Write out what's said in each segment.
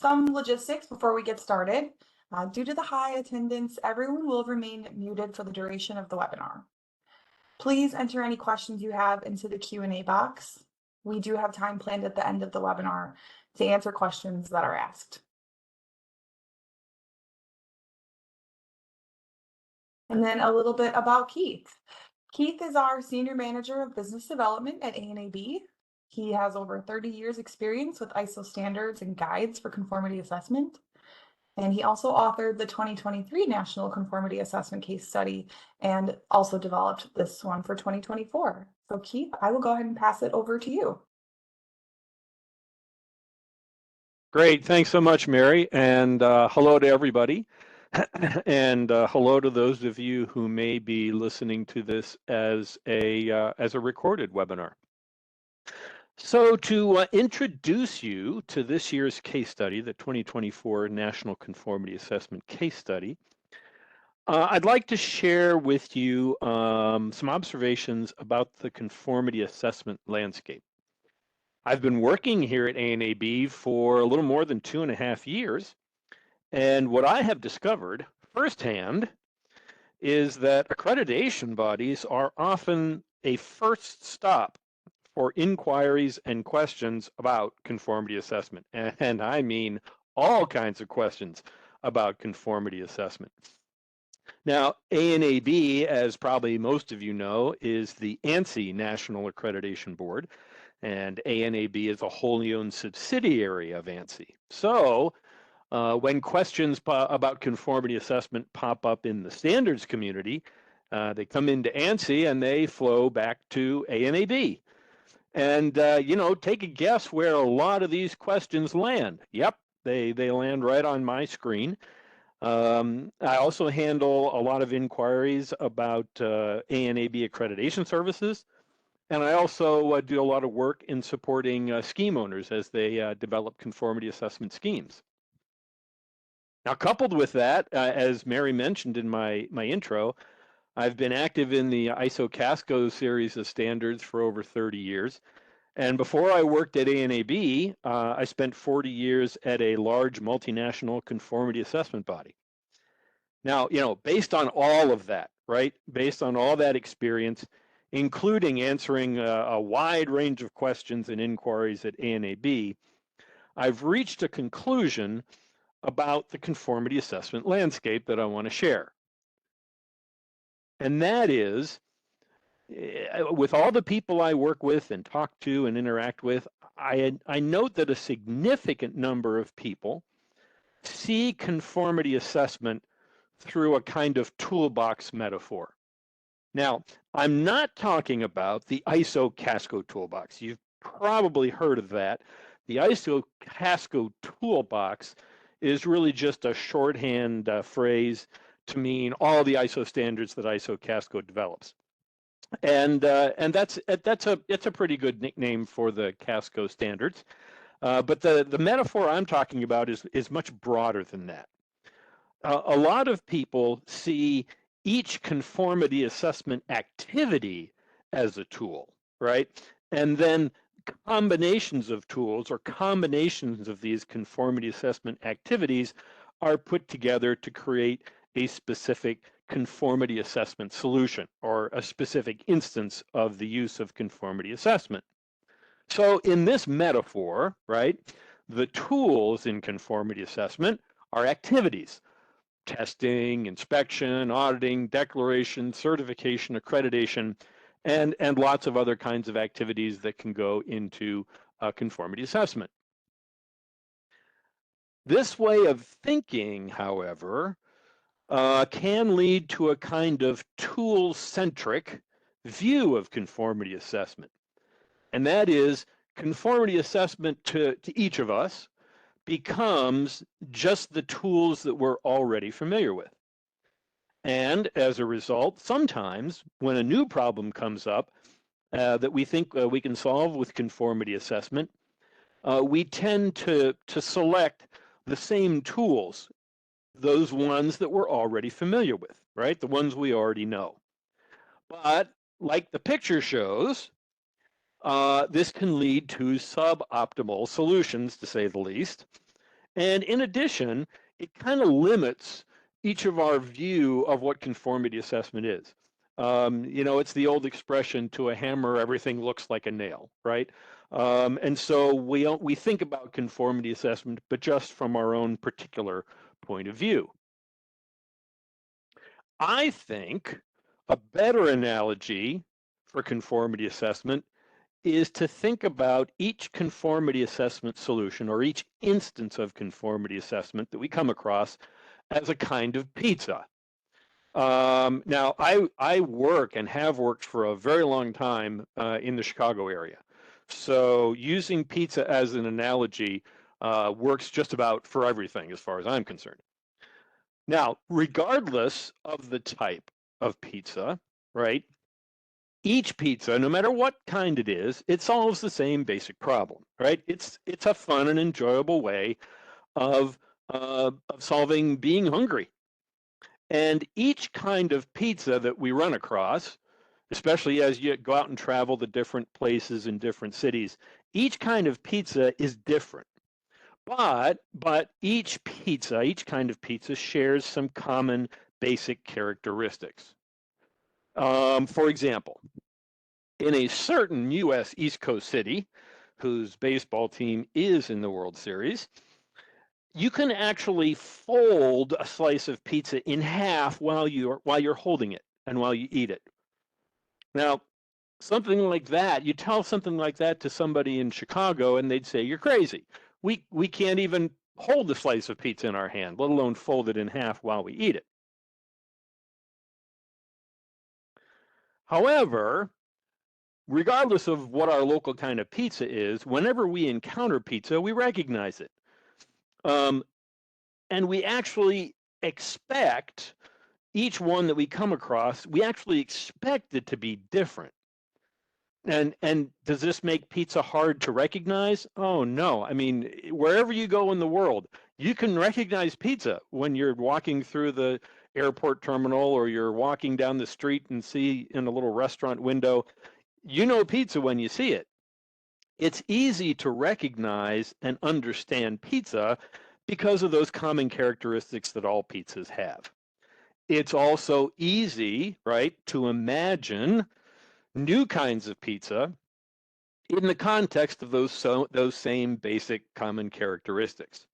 Some logistics before we get started. Due to the high attendance, everyone will remain muted for the duration of the webinar. Please enter any questions you have into the Q&A box. We do have time planned at the end of the webinar to answer questions that are asked. And then a little bit about Keith. Keith is our Senior Manager of Business Development at ANAB. He has over 30 years experience with ISO standards and guides for conformity assessment. And he also authored the 2023 National Conformity Assessment Case Study and also developed this one for 2024. So Keith, I will go ahead and pass it over to you. Great, thanks so much, Mary, and hello to everybody. And hello to those of you who may be listening to this as a recorded webinar. So to introduce you to this year's case study, the 2024 National Conformity Assessment Case Study, I'd like to share with you some observations about the conformity assessment landscape. I've been working here at ANAB for a little more than 2.5 years, and what I have discovered firsthand is that accreditation bodies are often a first stop for inquiries and questions about conformity assessment. And I mean all kinds of questions about conformity assessment. Now, ANAB, as probably most of you know, is the ANSI National Accreditation Board, and ANAB is a wholly owned subsidiary of ANSI. So when questions about conformity assessment pop up in the standards community, they come into ANSI and they flow back to ANAB. And, you know, take a guess where a lot of these questions land. Yep, they land right on my screen. I also handle a lot of inquiries about ANAB accreditation services. And I also do a lot of work in supporting scheme owners as they develop conformity assessment schemes. Now, coupled with that, as Mary mentioned in my intro, I've been active in the ISO Casco series of standards for over 30 years. And before I worked at ANAB, I spent 40 years at a large multinational conformity assessment body. Now, you know, based on all of that, right, based on all that experience, including answering a wide range of questions and inquiries at ANAB, I've reached a conclusion about the conformity assessment landscape that I want to share. And that is, with all the people I work with and talk to and interact with, I note that a significant number of people see conformity assessment through a kind of toolbox metaphor. Now, I'm not talking about the ISO Casco toolbox. You've probably heard of that. The ISO Casco toolbox is really just a shorthand phrase to mean all the ISO standards that ISO Casco develops. And it's a pretty good nickname for the Casco standards. But the metaphor I'm talking about is much broader than that. A lot of people see each conformity assessment activity as a tool, right? And then combinations of tools or combinations of these conformity assessment activities are put together to create a specific conformity assessment solution or a specific instance of the use of conformity assessment. So in this metaphor, right, the tools in conformity assessment are activities: testing, inspection, auditing, declaration, certification, accreditation, and lots of other kinds of activities that can go into conformity assessment. This way of thinking, however, can lead to a kind of tool-centric view of conformity assessment. And that is, conformity assessment to each of us becomes just the tools that we're already familiar with. And as a result, sometimes when a new problem comes up that we think we can solve with conformity assessment, we tend to select the same tools, those ones that we're already familiar with, right? The ones we already know. But like the picture shows, this can lead to suboptimal solutions, to say the least. And in addition, it kind of limits each of our view of what conformity assessment is. It's the old expression, to a hammer, everything looks like a nail, right? And so we think about conformity assessment, but just from our own particular point of view. I think a better analogy for conformity assessment is to think about each conformity assessment solution, or each instance of conformity assessment that we come across, as a kind of pizza. Now, I work and have worked for a very long time in the Chicago area. So using pizza as an analogy works just about for everything as far as I'm concerned. Now, regardless of the type of pizza, right? Each pizza, no matter what kind it is, it solves the same basic problem, right? It's a fun and enjoyable way of solving being hungry. And each kind of pizza that we run across, especially as you go out and travel to different places in different cities, each kind of pizza is different. But each kind of pizza shares some common basic characteristics. For example, in a certain U.S. East Coast city, whose baseball team is in the World Series, you can actually fold a slice of pizza in half while you're holding it and while you eat it. Now, something like that, you tell something like that to somebody in Chicago, and they'd say, "You're crazy. We can't even hold a slice of pizza in our hand, let alone fold it in half while we eat it." However, regardless of what our local kind of pizza is, whenever we encounter pizza, we recognize it. And we actually expect each one that we come across, we actually expect it to be different. And does this make pizza hard to recognize? Oh, no. I mean, wherever you go in the world, you can recognize pizza when you're walking through the airport terminal, or you're walking down the street and see in a little restaurant window. You know pizza when you see it. It's easy to recognize and understand pizza because of those common characteristics that all pizzas have. It's also easy, right, to imagine new kinds of pizza in the context of those same basic common characteristics.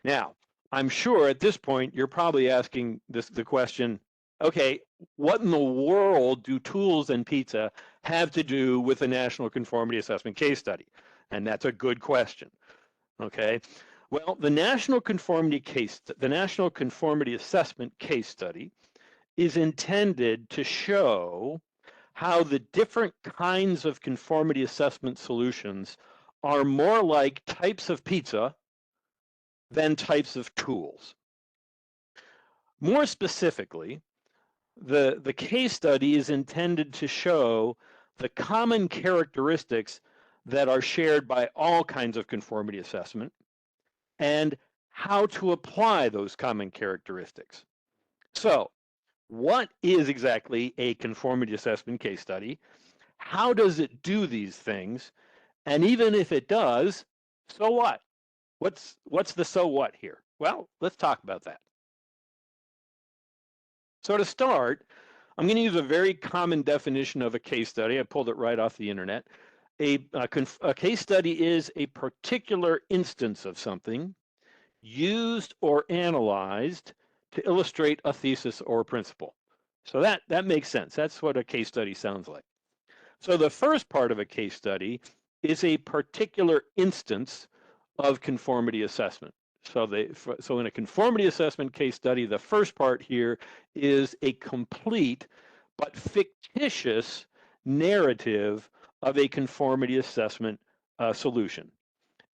Now, I'm sure at this point you're probably asking the question, okay, what in the world do tools and pizza have to do with the National Conformity Assessment case study? And that's a good question. Okay. Well, the National Conformity Assessment case study is intended to show how the different kinds of conformity assessment solutions are more like types of pizza than types of tools. More specifically, the case study is intended to show the common characteristics that are shared by all kinds of conformity assessment, and how to apply those common characteristics. So, what is exactly a conformity assessment case study? How does it do these things? And even if it does, so what? What's the so what here? Well, let's talk about that. So to start, I'm going to use a very common definition of a case study. I pulled it right off the internet. A case study is a particular instance of something used or analyzed to illustrate a thesis or principle. So that makes sense. That's what a case study sounds like. So the first part of a case study is a particular instance of conformity assessment. So in a conformity assessment case study, the first part here is a complete but fictitious narrative of a conformity assessment solution.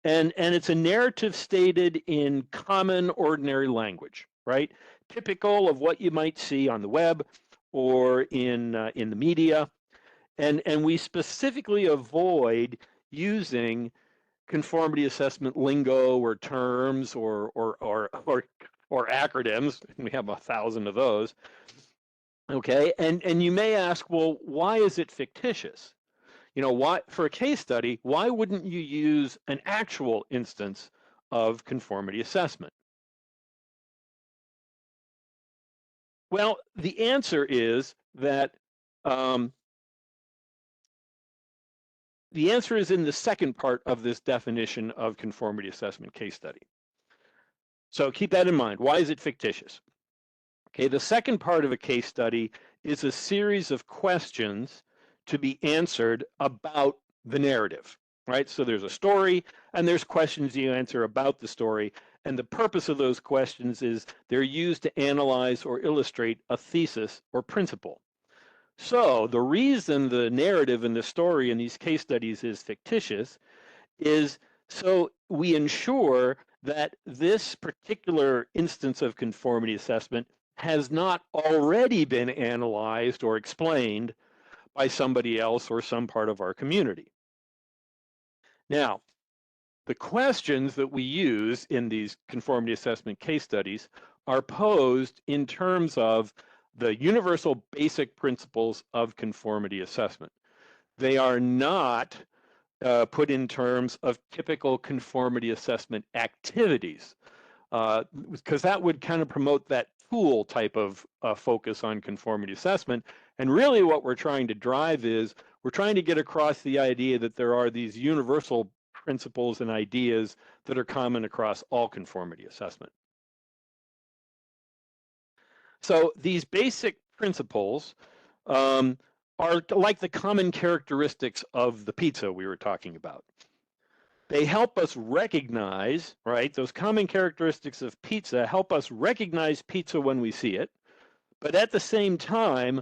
And it's a narrative stated in common, ordinary language, right? Typical of what you might see on the web or in the media. And we specifically avoid using conformity assessment lingo or terms or acronyms. We have 1,000 of those. Okay, and you may ask, well, why is it fictitious? Why, for a case study, why wouldn't you use an actual instance of conformity assessment? Well, the answer is that the answer is in the second part of this definition of conformity assessment case study. So keep that in mind. Why is it fictitious? Okay, the second part of a case study is a series of questions to be answered about the narrative, right? So there's a story and there's questions you answer about the story. And the purpose of those questions is they're used to analyze or illustrate a thesis or principle. So the reason the narrative and the story in these case studies is fictitious is so we ensure that this particular instance of conformity assessment has not already been analyzed or explained by somebody else or some part of our community. Now, the questions that we use in these conformity assessment case studies are posed in terms of the universal basic principles of conformity assessment. They are not put in terms of typical conformity assessment activities, because that would kind of promote that tool type of focus on conformity assessment. And really what we're trying to drive is we're trying to get across the idea that there are these universal principles and ideas that are common across all conformity assessment. So these basic principles are like the common characteristics of the pizza we were talking about. They help us recognize, right? Those common characteristics of pizza help us recognize pizza when we see it. But at the same time,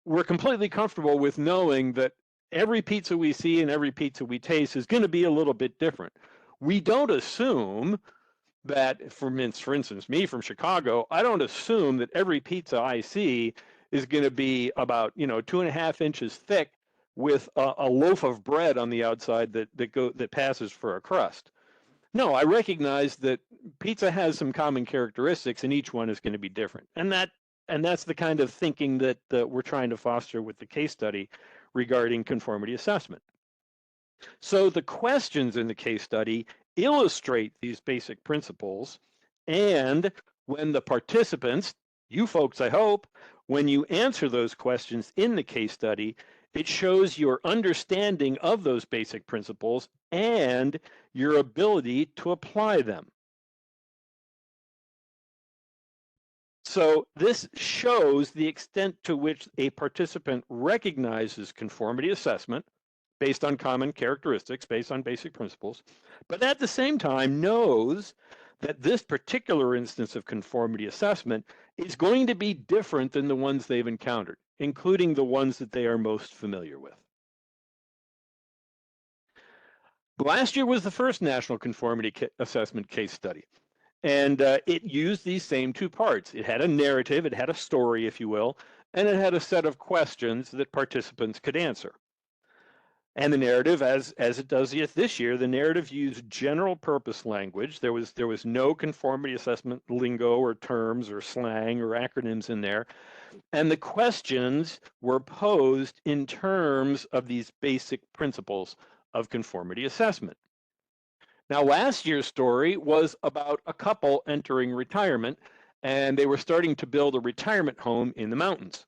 we're completely comfortable with knowing that every pizza we see and every pizza we taste is going to be a little bit different. We don't assume that, for instance, me from Chicago, I don't assume that every pizza I see is going to be about 2.5 inches thick with a loaf of bread on the outside that passes for a crust. No, I recognize that pizza has some common characteristics, and each one is going to be different. And that's the kind of thinking that we're trying to foster with the case study regarding conformity assessment. So the questions in the case study illustrate these basic principles, and when the participants, you folks, I hope, when you answer those questions in the case study, it shows your understanding of those basic principles and your ability to apply them. So this shows the extent to which a participant recognizes conformity assessment based on common characteristics, based on basic principles, but at the same time knows that this particular instance of conformity assessment is going to be different than the ones they've encountered, including the ones that they are most familiar with. Last year was the first National Conformity Assessment case study, and it used these same two parts. It had a narrative, it had a story, if you will, and it had a set of questions that participants could answer. And the narrative, as it does this year, the narrative used general purpose language. There was no conformity assessment lingo or terms or slang or acronyms in there. And the questions were posed in terms of these basic principles of conformity assessment. Now, last year's story was about a couple entering retirement, and they were starting to build a retirement home in the mountains.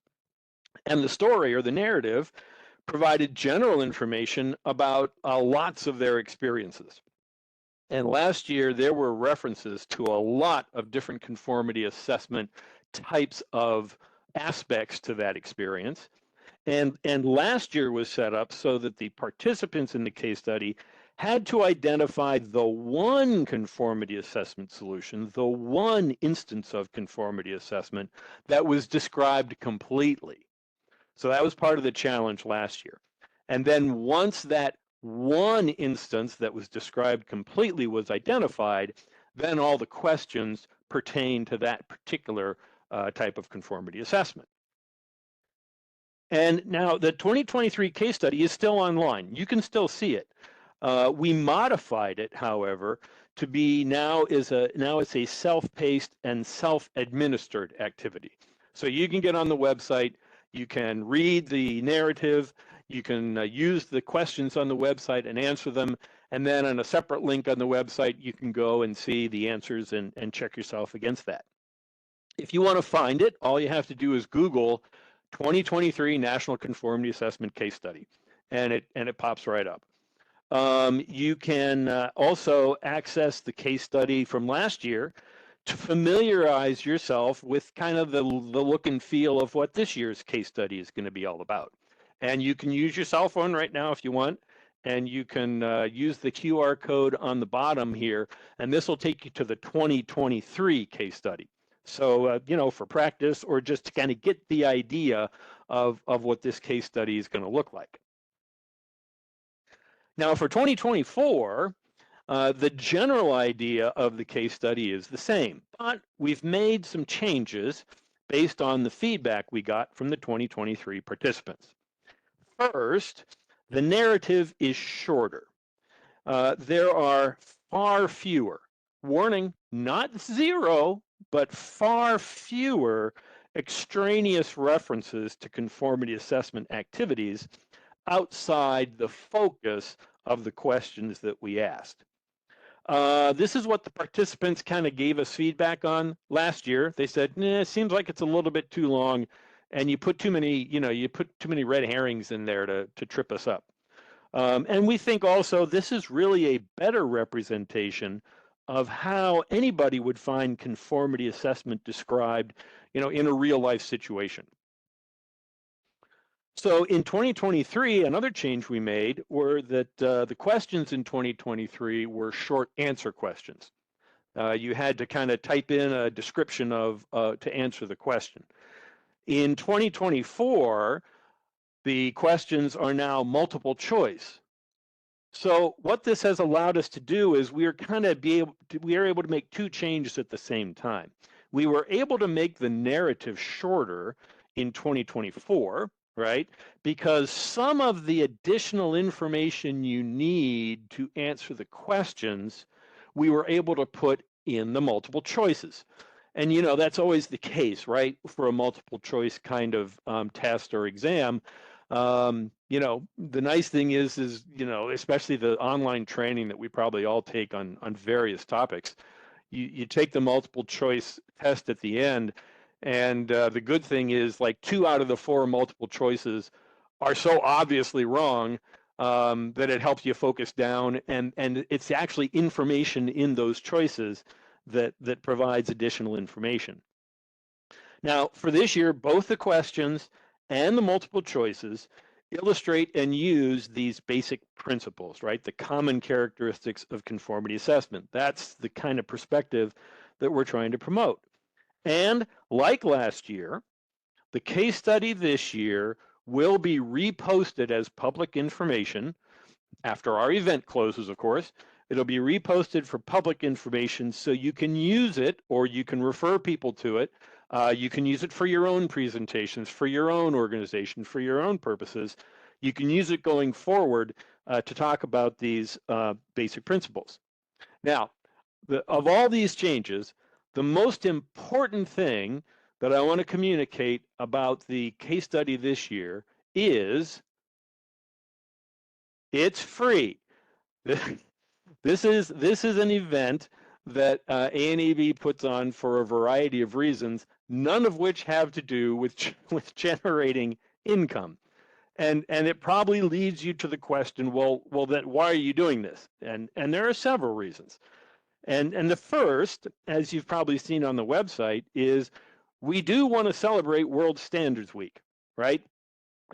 And the story, or the narrative, provided general information about lots of their experiences. And last year, there were references to a lot of different conformity assessment types of aspects to that experience. And last year was set up so that the participants in the case study had to identify the one conformity assessment solution, the one instance of conformity assessment that was described completely. So that was part of the challenge last year. And then once that one instance that was described completely was identified, then all the questions pertain to that particular type of conformity assessment. And now the 2023 case study is still online. You can still see it. We modified it, however, to be now it's a self-paced and self-administered activity. So you can get on the website, you can read the narrative, You can use the questions on the website and answer them, and then on a separate link on the website, you can go and see the answers and check yourself against that. If you want to find it, all you have to do is Google 2023 National Conformity Assessment Case Study, and it pops right up. You can also access the case study from last year to familiarize yourself with kind of the look and feel of what this year's case study is going to be all about. And you can use your cell phone right now if you want, and you can use the QR code on the bottom here, and this will take you to the 2023 case study. So, you know, for practice or just to kind of get the idea of what this case study is going to look like. Now, for 2024, the general idea of the case study is the same, but we've made some changes based on the feedback we got from the 2023 participants. First, the narrative is shorter. There are far fewer, warning, not zero, but far fewer extraneous references to conformity assessment activities outside the focus of the questions that we asked. This is what the participants kind of gave us feedback on last year. They said, it seems like it's a little bit too long, and you put too many, you put too many red herrings in there to trip us up. And we think also this is really a better representation of how anybody would find conformity assessment described, in a real life situation. So in 2023, another change we made were that the questions in 2023 were short answer questions. You had to kind of type in a description of to answer the question. In 2024, the questions are now multiple choice. So what this has allowed us to do is we are able to make two changes at the same time. We were able to make the narrative shorter in 2024, right? Because some of the additional information you need to answer the questions, we were able to put in the multiple choices. And that's always the case, right? For a multiple choice kind of test or exam. The nice thing is, especially the online training that we probably all take on various topics, you take the multiple choice test at the end, and the good thing is like 2 out of the 4 multiple choices are so obviously wrong that it helps you focus down, and it's actually information in those choices that provides additional information. Now, for this year, both the questions and the multiple choices illustrate and use these basic principles, right? The common characteristics of conformity assessment. That's the kind of perspective that we're trying to promote. And like last year, the case study this year will be reposted as public information after our event closes, of course. It'll be reposted for public information so you can use it or you can refer people to it. You can use it for your own presentations, for your own organization, for your own purposes. You can use it going forward to talk about these basic principles. Now, of all these changes, the most important thing that I want to communicate about the case study this year is it's free. This is an event that ANAB puts on for a variety of reasons, none of which have to do with generating income. And it probably leads you to the question, well, then why are you doing this? And there are several reasons. And the first, as you've probably seen on the website, is we do want to celebrate World Standards Week, right?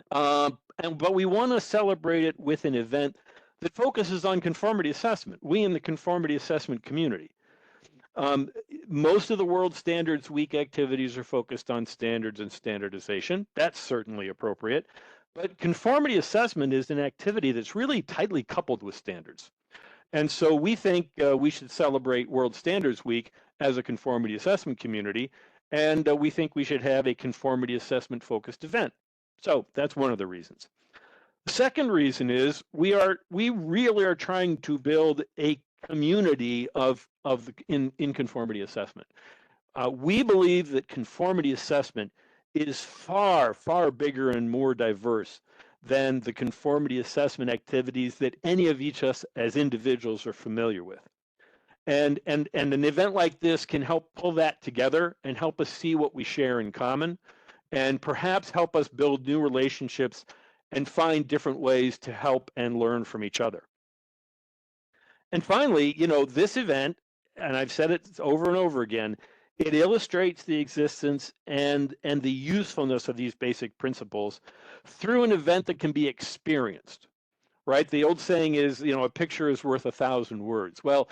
But we want to celebrate it with an event that focuses on conformity assessment. We in the conformity assessment community. Most of the World Standards Week activities are focused on standards and standardization. That's certainly appropriate. But conformity assessment is an activity that's really tightly coupled with standards. And so we think we should celebrate World Standards Week as a conformity assessment community, and we think we should have a conformity assessment focused event. So that's one of the reasons. The second reason is we really are trying to build a community in conformity assessment. We believe that conformity assessment is far, far bigger and more diverse than the conformity assessment activities that any of each of us as individuals are familiar with. And an event like this can help pull that together and help us see what we share in common, and perhaps help us build new relationships and find different ways to help and learn from each other. And finally, this event, and I've said it over and over again, it illustrates the existence and the usefulness of these basic principles through an event that can be experienced, right? The old saying is, a picture is worth 1,000 words. Well,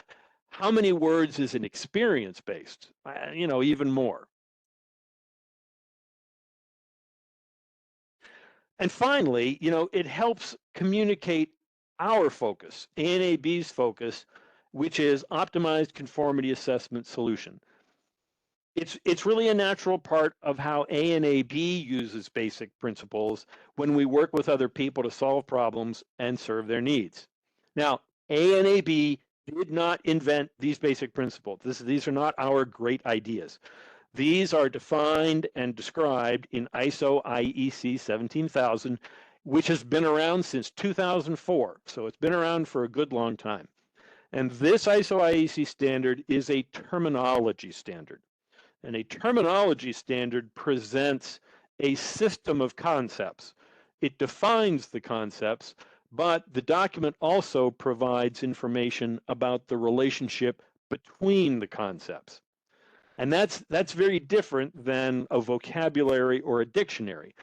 how many words is an experience based? Even more. And finally, it helps communicate our focus, ANAB's focus, which is optimized conformity assessment solution. It's really a natural part of how ANAB uses basic principles when we work with other people to solve problems and serve their needs. Now, ANAB did not invent these basic principles. These are not our great ideas. These are defined and described in ISO IEC 17000, which has been around since 2004. So it's been around for a good long time. And this ISO IEC standard is a terminology standard. And a terminology standard presents a system of concepts. It defines the concepts, but the document also provides information about the relationship between the concepts. And that's very different than a vocabulary or a dictionary.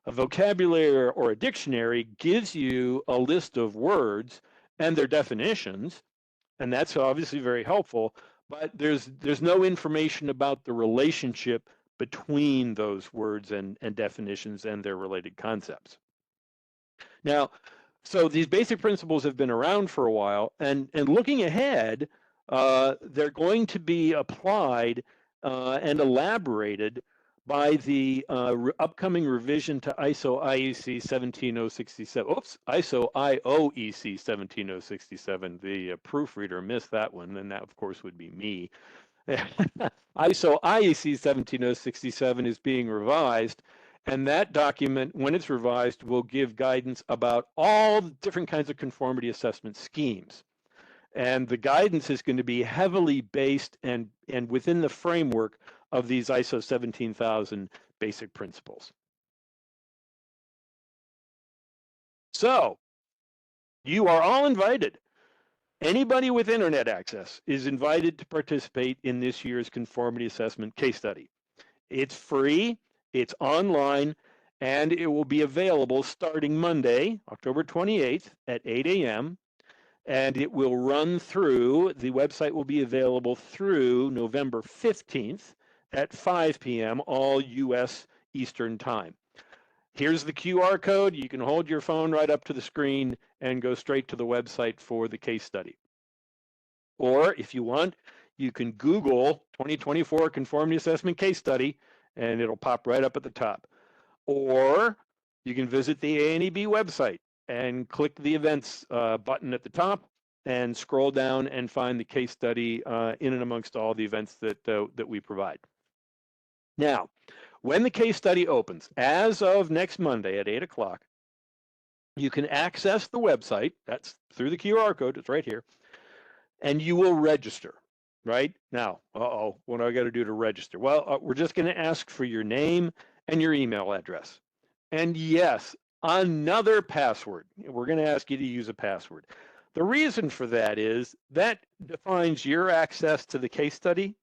A vocabulary or a dictionary gives you a list of words and their definitions, and that's obviously very helpful, but there's no information about the relationship between those words and definitions and their related concepts. Now, so these basic principles have been around for a while, and looking ahead, they're going to be applied and elaborated by the upcoming revision to ISO IEC 17067. Oops, ISO IOEC 17067. The proofreader missed that one, and that, of course, would be me. ISO IEC 17067 is being revised, and that document, when it's revised, will give guidance about all the different kinds of conformity assessment schemes. And the guidance is going to be heavily based and within the framework of these ISO 17000 basic principles. So you are all invited. Anybody with internet access is invited to participate in this year's conformity assessment case study. It's free, it's online, and it will be available starting Monday, October 28th at 8 a.m. And it will run through, the website will be available through November 15th at 5 p.m. all U.S. Eastern Time. Here's the QR code. You can hold your phone right up to the screen and go straight to the website for the case study. Or if you want, you can Google 2024 Conformity Assessment Case Study, and it'll pop right up at the top. Or you can visit the ANAB website and click the events button at the top and scroll down and find the case study in and amongst all the events that we provide. Now, when the case study opens, as of next Monday at 8 o'clock, you can access the website. That's through the QR code. It's right here. And you will register, right? Now, what do I got to do to register? Well, we're just going to ask for your name and your email address. And yes, another password. We're going to ask you to use a password. The reason for that is that defines your access to the case study.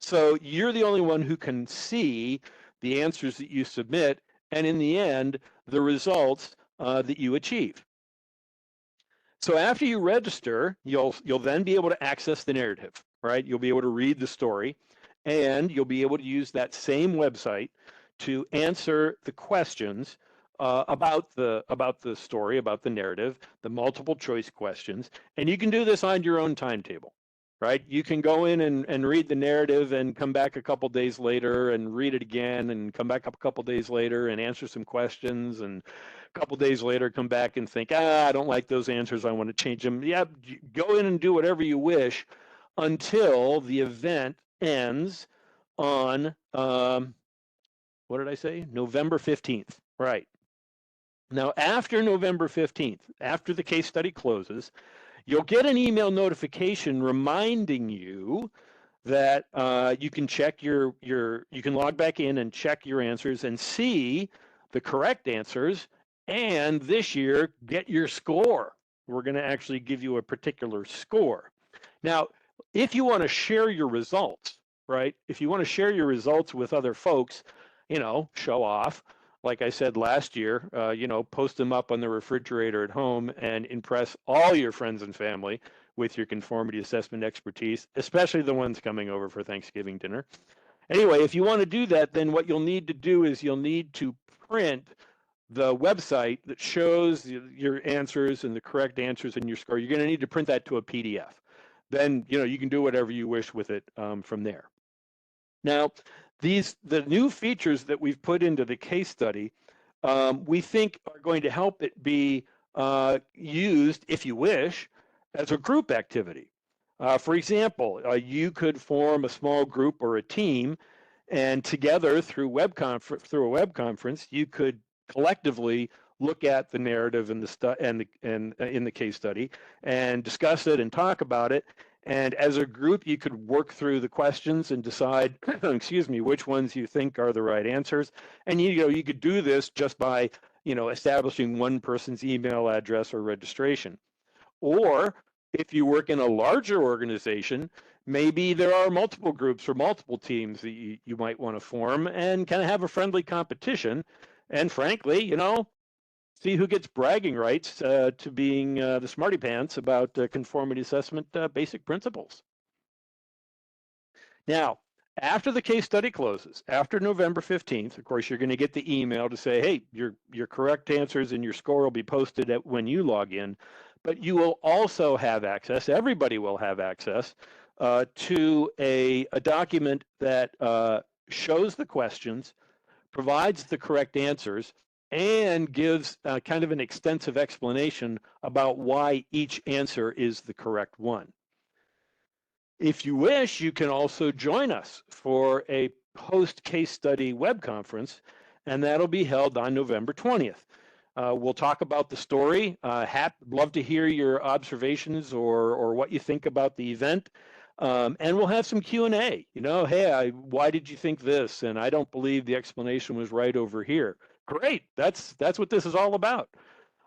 So you're the only one who can see the answers that you submit, and in the end, the results that you achieve. So after you register, you'll then be able to access the narrative, right? You'll be able to read the story, and you'll be able to use that same website to answer the questions about the story, about the narrative, the multiple choice questions, and you can do this on your own timetable, right? You can go in and read the narrative and come back a couple days later and read it again and come back up a couple days later and answer some questions, and a couple days later come back and think, I don't like those answers, I want to change them. Yeah, go in and do whatever you wish until the event ends on, what did I say? November 15th, right? Now, after November 15th, after the case study closes, you'll get an email notification reminding you that you can check you can log back in and check your answers and see the correct answers, and this year get your score. We're going to actually give you a particular score. Now, if you want to share your results, right? If you want to share your results with other folks, show off. Like I said last year, post them up on the refrigerator at home and impress all your friends and family with your conformity assessment expertise, especially the ones coming over for Thanksgiving dinner. Anyway, if you want to do that, then what you'll need to do is you'll need to print the website that shows your answers and the correct answers in your score. You're going to need to print that to a PDF. Then, you can do whatever you wish with it from there. Now, the new features that we've put into the case study, we think are going to help it be used, if you wish, as a group activity. For example, you could form a small group or a team, and together through a web conference, you could collectively look at the narrative and in the case study and discuss it and talk about it. And as a group, you could work through the questions and decide, excuse me, which ones you think are the right answers. And you could do this just by establishing one person's email address or registration. Or if you work in a larger organization, maybe there are multiple groups or multiple teams that you might want to form and kind of have a friendly competition. And frankly, see who gets bragging rights to being the smarty pants about conformity assessment basic principles. Now, after the case study closes, after November 15th, of course, you're going to get the email to say, hey, your correct answers and your score will be posted when you log in. But you will also have access, everybody will have access to a document that shows the questions, provides the correct answers, and gives kind of an extensive explanation about why each answer is the correct one. If you wish, you can also join us for a post-case study web conference, and that'll be held on November 20th. We'll talk about the story. Love to hear your observations or what you think about the event. And we'll have some Q&A. Hey, why did you think this? And I don't believe the explanation was right over here. Great, that's what this is all about.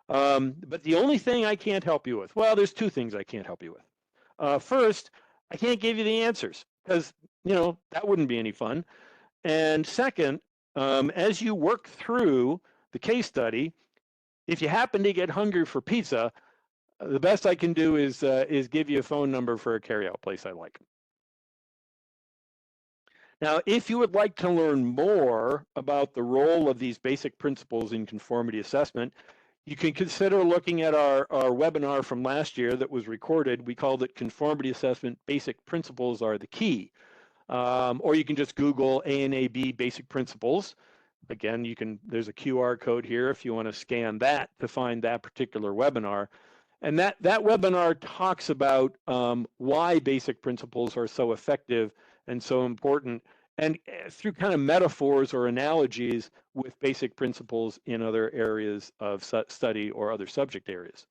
But the only thing I can't help you with, well, there's two things I can't help you with. First, I can't give you the answers because, that wouldn't be any fun. And second, as you work through the case study, if you happen to get hungry for pizza, the best I can do is give you a phone number for a carryout place I like. Now, if you would like to learn more about the role of these basic principles in conformity assessment, you can consider looking at our webinar from last year that was recorded. We called it Conformity Assessment Basic Principles Are the Key. Or you can just Google ANAB Basic Principles. Again, there's a QR code here if you want to scan that to find that particular webinar. And that webinar talks about why basic principles are so effective and so important, and through kind of metaphors or analogies with basic principles in other areas of study or other subject areas.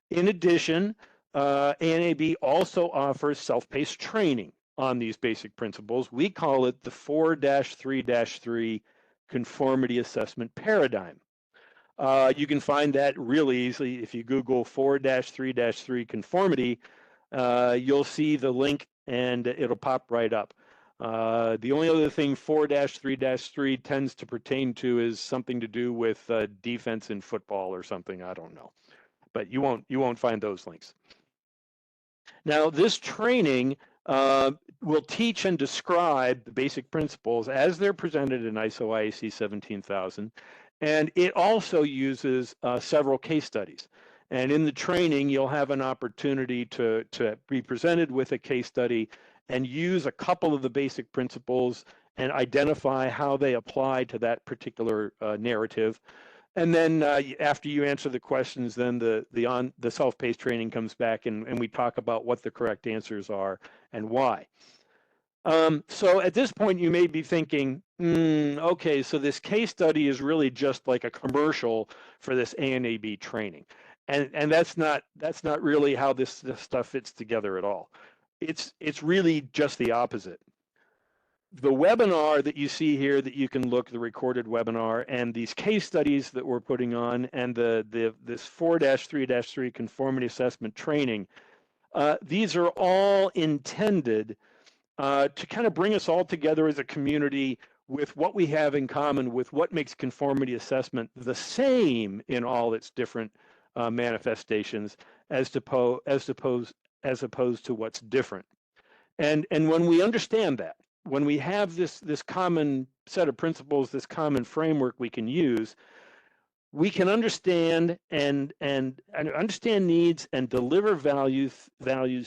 In addition, ANAB also offers self-paced training on these basic principles. We call it the 4-3-3 conformity assessment paradigm. You can find that really easily if you Google 4-3-3 conformity. You'll see the link and it'll pop right up. The only other thing 4-3-3 tends to pertain to is something to do with defense in football or something. I don't know, but you won't find those links. Now, this training will teach and describe the basic principles as they're presented in ISO IEC 17000, and it also uses several case studies. And in the training, you'll have an opportunity to be presented with a case study and use a couple of the basic principles and identify how they apply to that particular narrative. And then after you answer the questions, then the self-paced training comes back and we talk about what the correct answers are and why. So at this point, you may be thinking, okay, so this case study is really just like a commercial for this ANAB training. And that's not really how this stuff fits together at all. It's really just the opposite. The webinar that you see here that you can look, the recorded webinar, and these case studies that we're putting on, and this 4-3-3 conformity assessment training, these are all intended to kind of bring us all together as a community with what we have in common, with what makes conformity assessment the same in all its different manifestations, as opposed to what's different. And when we understand that, when we have this common set of principles, this common framework we can use, we can understand and understand needs and deliver values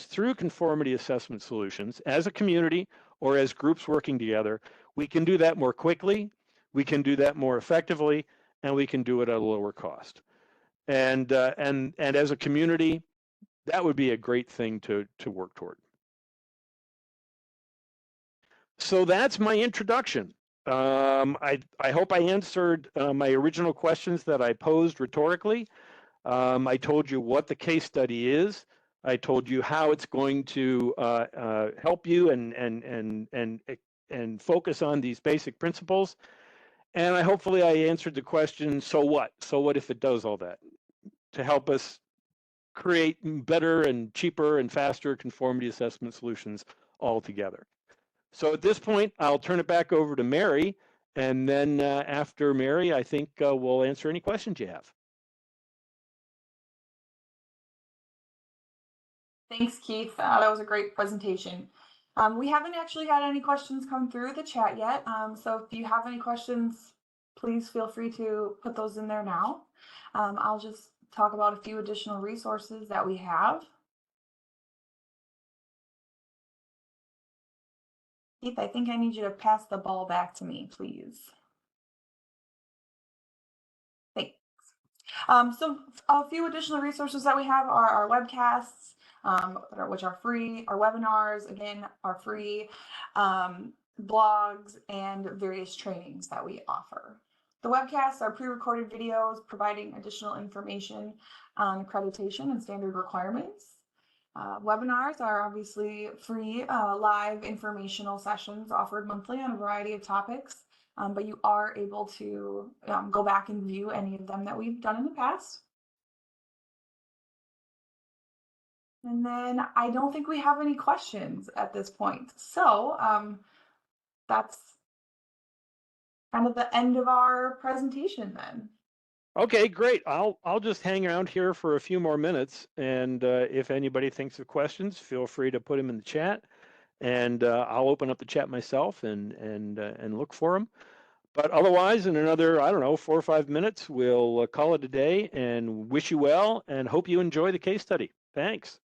through conformity assessment solutions as a community or as groups working together. We can do that more quickly, we can do that more effectively, and we can do it at a lower cost. And as a community, that would be a great thing to work toward. So that's my introduction. I hope I answered my original questions that I posed rhetorically. I told you what the case study is. I told you how it's going to help you and focus on these basic principles. And hopefully I answered the question, so what? So what if it does all that? To help us create better and cheaper and faster conformity assessment solutions altogether. So at this point, I'll turn it back over to Mary, and then after Mary, I think we'll answer any questions you have. Thanks, Keith. That was a great presentation. We haven't actually had any questions come through the chat yet. So if you have any questions, please feel free to put those in there now. I'll just talk about a few additional resources that we have. Keith, I think I need you to pass the ball back to me, please. Thanks. So a few additional resources that we have are our webcasts, which are free, our webinars, again, are free, blogs, and various trainings that we offer. The webcasts are pre-recorded videos providing additional information on accreditation and standard requirements. Webinars are obviously free, live informational sessions offered monthly on a variety of topics, but you are able to go back and view any of them that we've done in the past. And then I don't think we have any questions at this point. So that's kind of the end of our presentation then. Okay, great. I'll just hang around here for a few more minutes, and if anybody thinks of questions, feel free to put them in the chat, and I'll open up the chat myself and look for them. But otherwise, in another, I don't know, 4 or 5 minutes, we'll call it a day and wish you well and hope you enjoy the case study. Thanks.